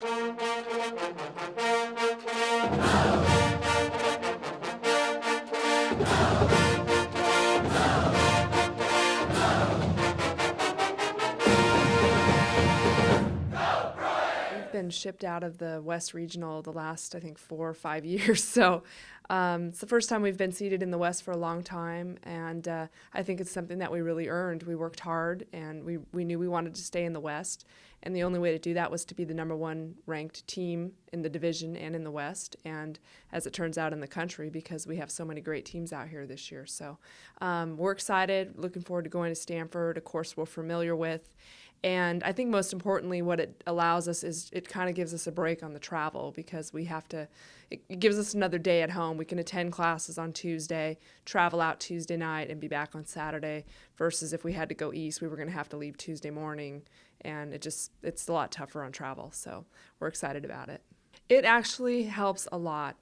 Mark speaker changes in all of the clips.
Speaker 1: We've been shipped out of the West Regional the last, I think, 4 or 5 years. So it's the first time we've been seated in the West for a long time. And I think it's something that we really earned. We worked hard, and we knew we wanted to stay in the West. And the only way to do that was to be the #1 ranked team in the division and in the West. And as it turns out, in the country, because we have so many great teams out here this year. So we're excited, looking forward to going to Stanford, a course we're familiar with. And I think most importantly, what it allows us is it kind of gives us a break on the travel, because it gives us another day at home. We can attend classes on Tuesday, travel out Tuesday night, and be back on Saturday, versus if we had to go east, we were going to have to leave Tuesday morning, and it's a lot tougher on travel. So we're excited about it. It actually helps a lot.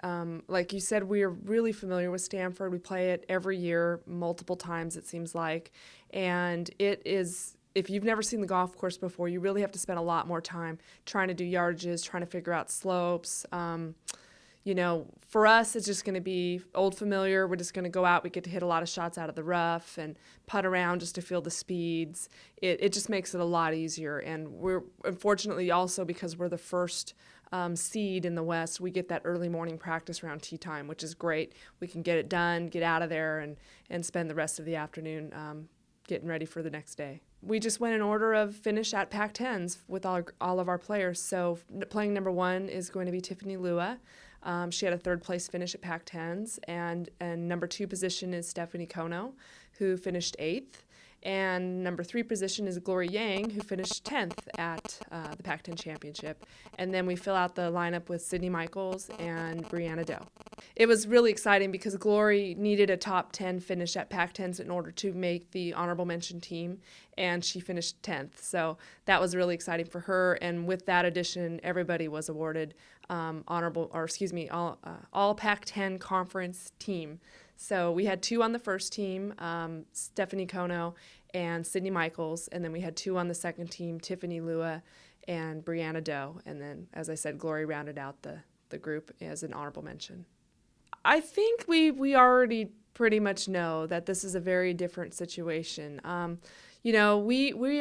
Speaker 1: Like you said, we are really familiar with Stanford. We play it every year, multiple times it seems like, and it is. If you've never seen the golf course before, you really have to spend a lot more time trying to do yardages, trying to figure out slopes. For us, it's just going to be old familiar. We're just going to go out. We get to hit a lot of shots out of the rough and putt around just to feel the speeds. It just makes it a lot easier. And we're, unfortunately, also because we're the first seed in the West, we get that early morning practice around tee time, which is great. We can get it done, get out of there, and spend the rest of the afternoon getting ready for the next day. We just went in order of finish at Pac-10s with all of our players. So playing #1 is going to be Tiffany Lua. She had a 3rd place finish at Pac-10s. And #2 position is Stephanie Kono, who finished 8th. And #3 position is Glory Yang, who finished 10th at the Pac-10 Championship. And then we fill out the lineup with Sydney Michaels and Brianna Doe. It was really exciting because Glory needed a top 10 finish at Pac-10s in order to make the honorable mention team, and she finished 10th. So that was really exciting for her. And with that addition, everybody was awarded all Pac-10 conference team. So we had 2 on the first team, Stephanie Kono and Sydney Michaels, and then we had 2 on the second team, Tiffany Lua and Brianna Doe. And then, as I said, Glory rounded out the group as an honorable mention. I think we already pretty much know that this is a very different situation. We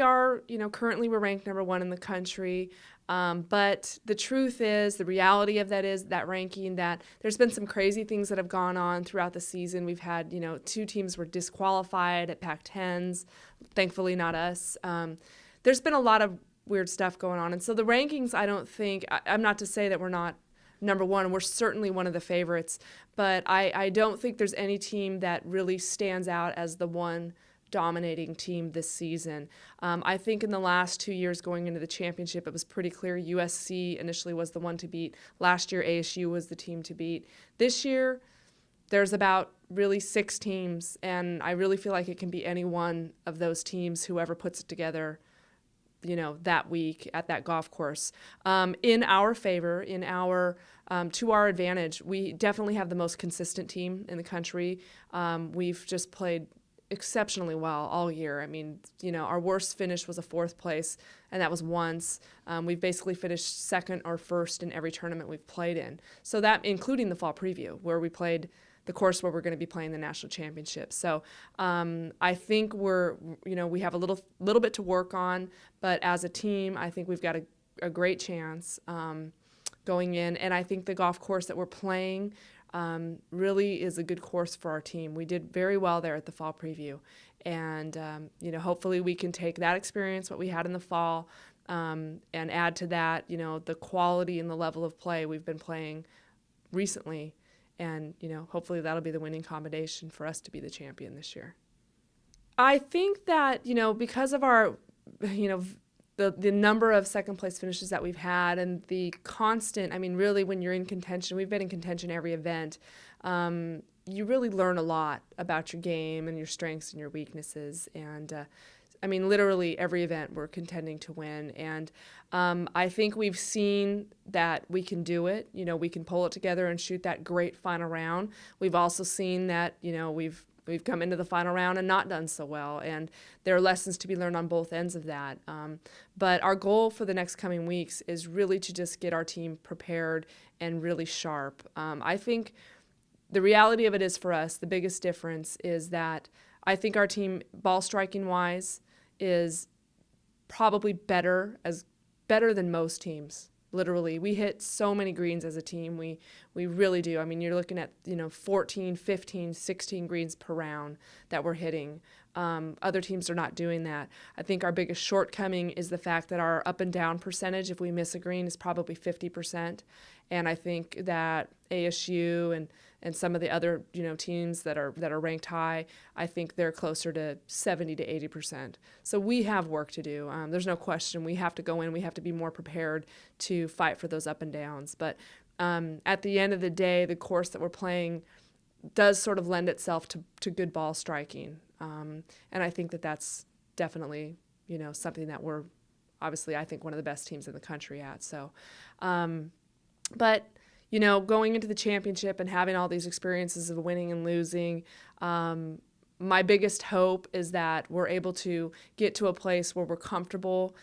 Speaker 1: are, currently we're ranked #1 in the country. But the truth is, the reality of that is that ranking, that there's been some crazy things that have gone on throughout the season. We've had, 2 teams were disqualified at Pac-10s, thankfully not us. There's been a lot of weird stuff going on. And so the rankings, I'm not to say that we're not #1. We're certainly one of the favorites, but I don't think there's any team that really stands out as the one dominating team this season. I think in the last 2 years going into the championship, it was pretty clear USC initially was the one to beat. Last year, ASU was the team to beat. This year, there's about really 6 teams, and I really feel like it can be any one of those teams, whoever puts it together, that week at that golf course. In our favor, to our advantage, we definitely have the most consistent team in the country. We've just played exceptionally well all year. I mean, our worst finish was a 4th place, and that was once. We've basically finished 2nd or 1st in every tournament we've played in. So that, including the fall preview, where we played the course where we're going to be playing the national championship. So I think we have a little bit to work on, but as a team, I think we've got a great chance going in. And I think the golf course that we're playing really is a good course for our team. We did very well there at the fall preview, and hopefully we can take that experience, what we had in the fall, and add to that, the quality and the level of play we've been playing recently, and hopefully that'll be the winning combination for us to be the champion this year. I think that because of our the number of second place finishes that we've had, and the constant, really when you're in contention, we've been in contention every event, you really learn a lot about your game and your strengths and your weaknesses. And literally every event we're contending to win. And I think we've seen that we can do it. We can pull it together and shoot that great final round. We've also seen that, we've We've come into the final round and not done so well, and there are lessons to be learned on both ends of that. But our goal for the next coming weeks is really to just get our team prepared and really sharp. I think the reality of it is for us, the biggest difference is that I think our team, ball striking wise, is probably better than most teams. Literally, we hit so many greens as a team. We really do. I mean, you're looking at 14, 15, 16 greens per round that we're hitting. Other teams are not doing that. I think our biggest shortcoming is the fact that our up and down percentage, if we miss a green, is probably 50%. And I think that ASU and some of the other teams that are ranked high, I think they're closer to 70 to 80%. So we have work to do. There's no question. We have to go in. We have to be more prepared to fight for those up and downs. But at the end of the day, the course that we're playing does sort of lend itself to good ball striking. And I think that that's definitely something that we're obviously, I think, one of the best teams in the country at. So, but going into the championship and having all these experiences of winning and losing, my biggest hope is that we're able to get to a place where we're comfortable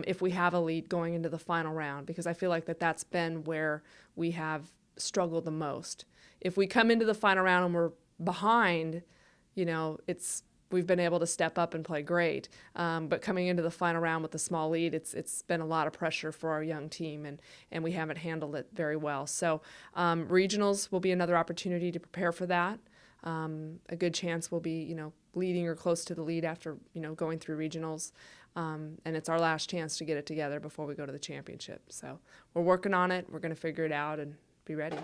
Speaker 1: if we have a lead going into the final round, because I feel like that's been where we have struggled the most. If we come into the final round and we're behind, we've been able to step up and play great. But coming into the final round with a small lead, it's been a lot of pressure for our young team, and we haven't handled it very well. So regionals will be another opportunity to prepare for that. A good chance we'll be, leading or close to the lead after, going through regionals. And it's our last chance to get it together before we go to the championship. So we're working on it. We're going to figure it out and be ready.